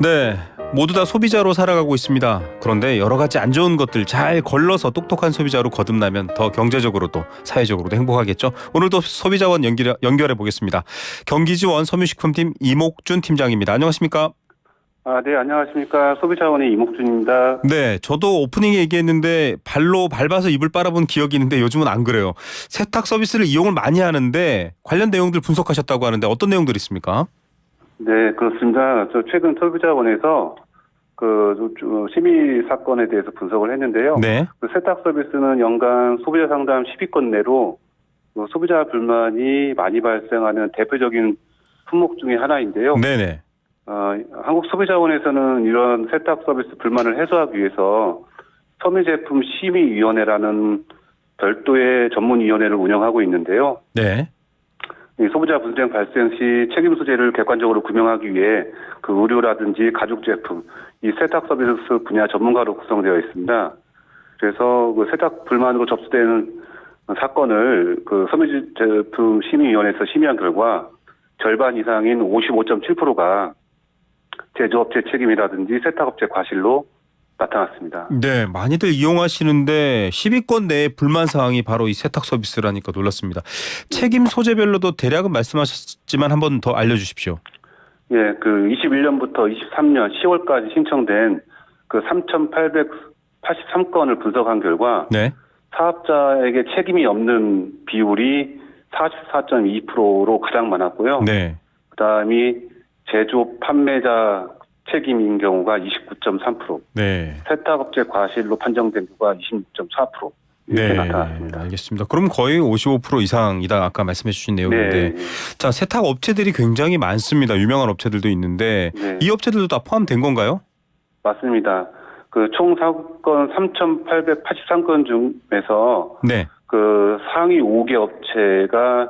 네, 모두 다 소비자로 살아가고 있습니다. 그런데 여러 가지 안 좋은 것들 잘 걸러서 똑똑한 소비자로 거듭나면 더 경제적으로도 사회적으로도 행복하겠죠. 오늘도 소비자원 연결해 보겠습니다. 경기지원 섬유식품팀 이목준 팀장입니다. 안녕하십니까? 네, 안녕하십니까. 소비자원의 이목준입니다. 네, 저도 오프닝에 얘기했는데 발로 밟아서 이불 빨아본 기억이 있는데 요즘은 안 그래요. 세탁 서비스를 이용을 많이 하는데 관련 내용들 분석하셨다고 하는데 어떤 내용들이 있습니까? 네, 그렇습니다. 저 최근 소비자원에서 심의 사건에 대해서 분석을 했는데요. 네. 그 세탁 서비스는 연간 소비자 상담 10위권 내로 소비자 불만이 많이 발생하는 대표적인 품목 중에 하나인데요. 네네. 한국소비자원에서는 이런 세탁 서비스 불만을 해소하기 위해서 섬유제품 심의위원회라는 별도의 전문위원회를 운영하고 있는데요. 네. 이 소비자 분쟁 발생 시 책임 소재를 객관적으로 규명하기 위해 그 의류라든지 가죽 제품, 이 세탁 서비스 분야 전문가로 구성되어 있습니다. 그래서 그 세탁 불만으로 접수되는 사건을 그 섬유제품 심의위원회에서 심의한 결과 절반 이상인 55.7%가 제조업체 책임이라든지 세탁업체 과실로 나타났습니다. 네, 많이들 이용하시는데 10위권 내에 불만 사항이 바로 이 세탁 서비스라니까 놀랐습니다. 책임 소재별로도 대략은 말씀하셨지만 한 번 더 알려주십시오. 예, 그 21년부터 23년 10월까지 신청된 그 3,883건을 분석한 결과 네. 사업자에게 책임이 없는 비율이 44.2%로 가장 많았고요. 네. 그다음이 제조 판매자 책임인 경우가 29.3%, 네. 세탁업체 과실로 판정된 경우가 26.4% 이렇게 나타났습니다. 알겠습니다. 그럼 거의 55% 이상이다 아까 말씀해 주신 내용인데. 네. 자, 세탁 업체들이 굉장히 많습니다. 유명한 업체들도 있는데 네. 이 업체들도 다 포함된 건가요? 맞습니다. 그 총 사건 3,883건 중에서 네. 그 상위 5개 업체가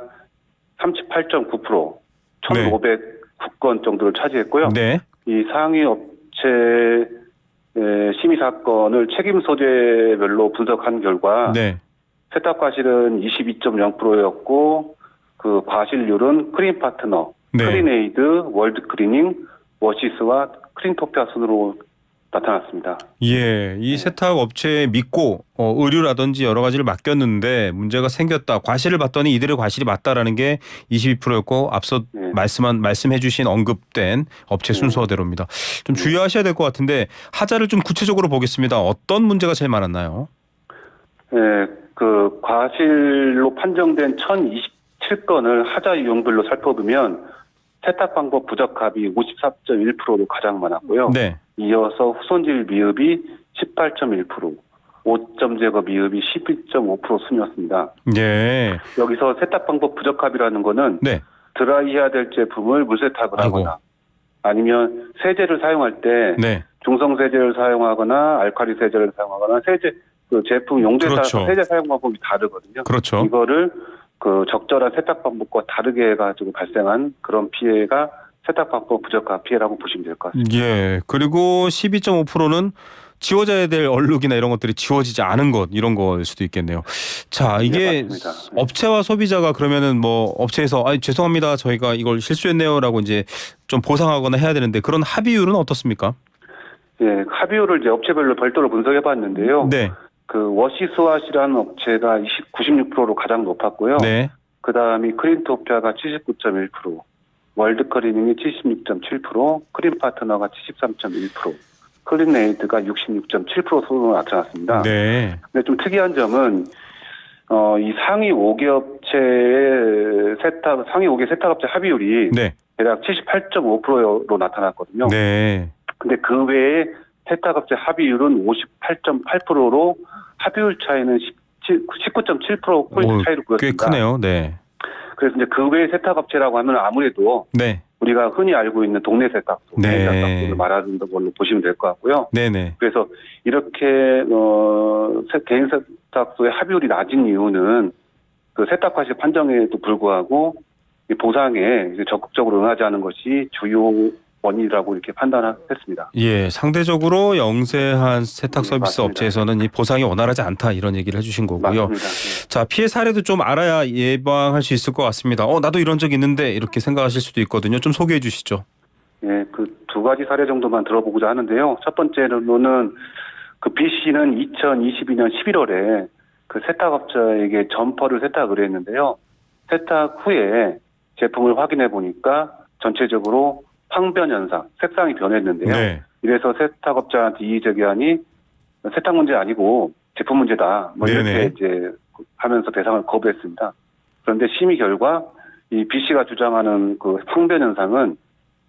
38.9%, 1,509건 정도를 차지했고요. 네. 이 상위 업체 심의 사건을 책임 소재별로 분석한 결과 네. 세탁 과실은 22.0%였고 그 과실률은 크린 파트너, 네. 크린에이드, 월드 클리닝, 워시스와 크린토피아 순으로 나타났습니다. 예, 이 세탁 업체에 믿고 의류라든지 여러 가지를 맡겼는데 문제가 생겼다. 과실을 봤더니 이들의 과실이 맞다라는 게 22%였고 앞서 네. 말씀해주신 언급된 업체 순서대로입니다. 좀 주의하셔야 될 것 같은데 하자를 좀 구체적으로 보겠습니다. 어떤 문제가 제일 많았나요? 네, 그 과실로 판정된 1,027건을 하자 유형별로 살펴보면 세탁 방법 부적 합이 54.1%로 가장 많았고요. 네. 이어서 후손질 미흡이 18.1%, 5점 제거 미흡이 12.5% 순이었습니다. 예. 여기서 세탁 방법 부적합이라는 거는 네. 드라이해야 될 제품을 물세탁을 하거나 아니면 세제를 사용할 때 네. 중성 세제를 사용하거나 알칼리 세제를 사용하거나 그 제품 용도에 따라서 그렇죠. 세제 사용 방법이 다르거든요. 그렇죠. 이거를 그 적절한 세탁 방법과 다르게 해가지고 발생한 그런 피해가 세탁 방법 부적합 피해라고 보시면 될 것 같습니다. 예. 그리고 12.5%는 지워져야 될 얼룩이나 이런 것들이 지워지지 않은 것 이런 거일 수도 있겠네요. 자, 이게 맞습니다. 업체와 소비자가 그러면은 뭐 업체에서 죄송합니다. 저희가 이걸 실수했네요라고 이제 좀 보상하거나 해야 되는데 그런 합의율은 어떻습니까? 예, 합의율을 이제 업체별로 별도로 분석해 봤는데요. 네. 그 워시스왓이라는 업체가 96%로 가장 높았고요. 네. 그다음이 크린토피아가 79.1%, 월드클리닝이 76.7%, 크린 파트너가 73.1%, 클린에이드가 66.7% 수로 나타났습니다. 네. 근데 좀 특이한 점은 이 상위 5개 업체의 상위 5개 세탁업체 합의율이 네. 대략 78.5%로 나타났거든요. 네. 근데 그 외에 세탁업체 합의율은 58.8%로 합의율 차이는 19.7% 차이로 보였습니다. 꽤 크네요. 네. 그래서 이제 그 외의 세탁업체라고 하면 아무래도 네. 우리가 흔히 알고 있는 동네 세탁소, 네. 개인 세탁소를 말하는 걸로 보시면 될 것 같고요. 네네. 그래서 이렇게 개인 세탁소의 합의율이 낮은 이유는 그 세탁 과실 판정에도 불구하고 이 보상에 이제 적극적으로 응하지 않은 것이 주요 원인이라고 이렇게 판단했습니다. 예, 상대적으로 영세한 세탁 서비스 맞습니다. 업체에서는 이 보상이 원활하지 않다 이런 얘기를 해주신 거고요. 맞습니다. 자, 피해 사례도 좀 알아야 예방할 수 있을 것 같습니다. 나도 이런 적 있는데 이렇게 생각하실 수도 있거든요. 좀 소개해 주시죠. 예, 그 두 가지 사례 정도만 들어보고자 하는데요. 첫 번째로는 그 B 씨는 2022년 11월에 그 세탁업자에게 점퍼를 세탁을 했는데요. 세탁 후에 제품을 확인해 보니까 전체적으로 황변 현상, 색상이 변했는데요. 네. 이래서 세탁업자한테 이의 제기하니 세탁 문제 아니고 제품 문제다. 뭐 이렇게 네네. 이제 하면서 배상을 거부했습니다. 그런데 심의 결과 이 B 씨가 주장하는 그 황변 현상은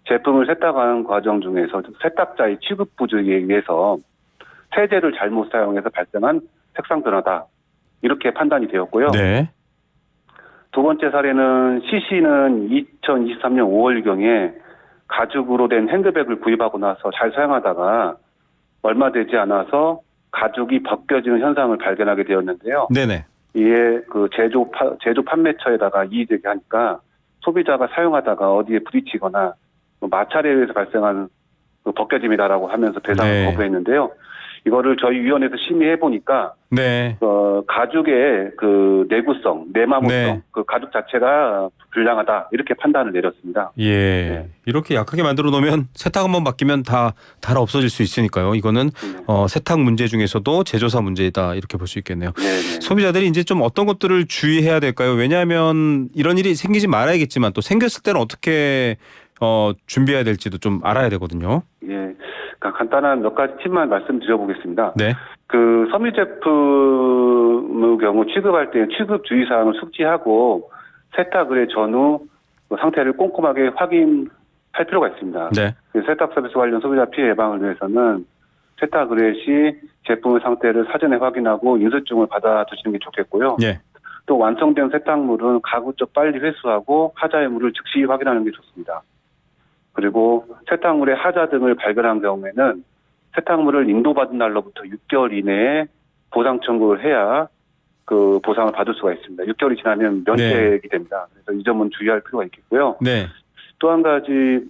제품을 세탁하는 과정 중에서 세탁자의 취급 부주의에 의해서 세제를 잘못 사용해서 발생한 색상 변화다. 이렇게 판단이 되었고요. 네. 두 번째 사례는 CC는 2023년 5월경에 가죽으로 된 핸드백을 구입하고 나서 잘 사용하다가 얼마 되지 않아서 가죽이 벗겨지는 현상을 발견하게 되었는데요. 네네. 이에 그 제조 판매처에다가 이의 제기하니까 소비자가 사용하다가 어디에 부딪히거나 마찰에 의해서 발생한 그 벗겨짐이다라고 하면서 배상을 네. 거부했는데요. 이거를 저희 위원회에서 심의해 보니까 네. 가죽의 그 내구성, 내마모성, 네. 그 가죽 자체가 불량하다 이렇게 판단을 내렸습니다. 예. 네. 이렇게 약하게 만들어 놓으면 세탁 한번 맡기면 다 달아 없어질 수 있으니까요. 이거는 세탁 문제 중에서도 제조사 문제다 이렇게 볼 수 있겠네요. 네네. 소비자들이 이제 좀 어떤 것들을 주의해야 될까요? 왜냐하면 이런 일이 생기지 말아야겠지만 또 생겼을 때는 어떻게 준비해야 될지도 좀 알아야 되거든요. 예, 그러니까 간단한 몇 가지 팁만 말씀드려보겠습니다. 네. 그 섬유 제품의 경우 취급할 때 취급 주의 사항을 숙지하고 세탁 의뢰 전후 그 상태를 꼼꼼하게 확인할 필요가 있습니다. 네. 그 세탁 서비스 관련 소비자 피해 예방을 위해서는 세탁 의뢰 시 제품의 상태를 사전에 확인하고 인수증을 받아두시는 게 좋겠고요. 예. 또 완성된 세탁물은 가급적 빨리 회수하고 하자의 물을 즉시 확인하는 게 좋습니다. 그리고 세탁물의 하자 등을 발견한 경우에는 세탁물을 인도받은 날로부터 6개월 이내에 보상 청구를 해야 그 보상을 받을 수가 있습니다. 6개월이 지나면 면책이 됩니다. 그래서 이 점은 주의할 필요가 있겠고요. 네. 또 한 가지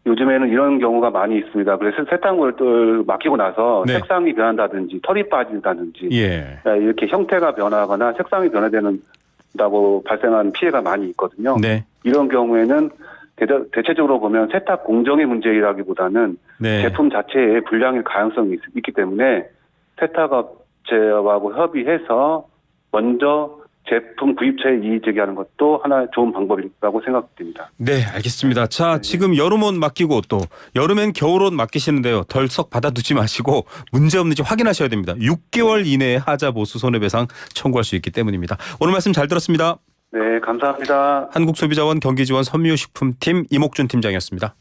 요즘에는 이런 경우가 많이 있습니다. 그래서 세탁물을 또 맡기고 나서 네. 색상이 변한다든지 털이 빠진다든지 예. 이렇게 형태가 변하거나 색상이 변화되는다고 발생하는 피해가 많이 있거든요. 네. 이런 경우에는 대체적으로 보면 세탁 공정의 문제라기보다는 네. 제품 자체에 불량일 가능성이 있기 때문에 세탁업체하고 협의해서 먼저 제품 구입처에 이의 제기하는 것도 하나의 좋은 방법이라고 생각됩니다. 네, 알겠습니다. 자, 지금 여름옷 맡기고 또 여름엔 겨울옷 맡기시는데요. 덜썩 받아두지 마시고 문제 없는지 확인하셔야 됩니다. 6개월 이내에 하자 보수 손해배상 청구할 수 있기 때문입니다. 오늘 말씀 잘 들었습니다. 네, 감사합니다. 한국소비자원 경기지원 섬유식품팀 이목준 팀장이었습니다.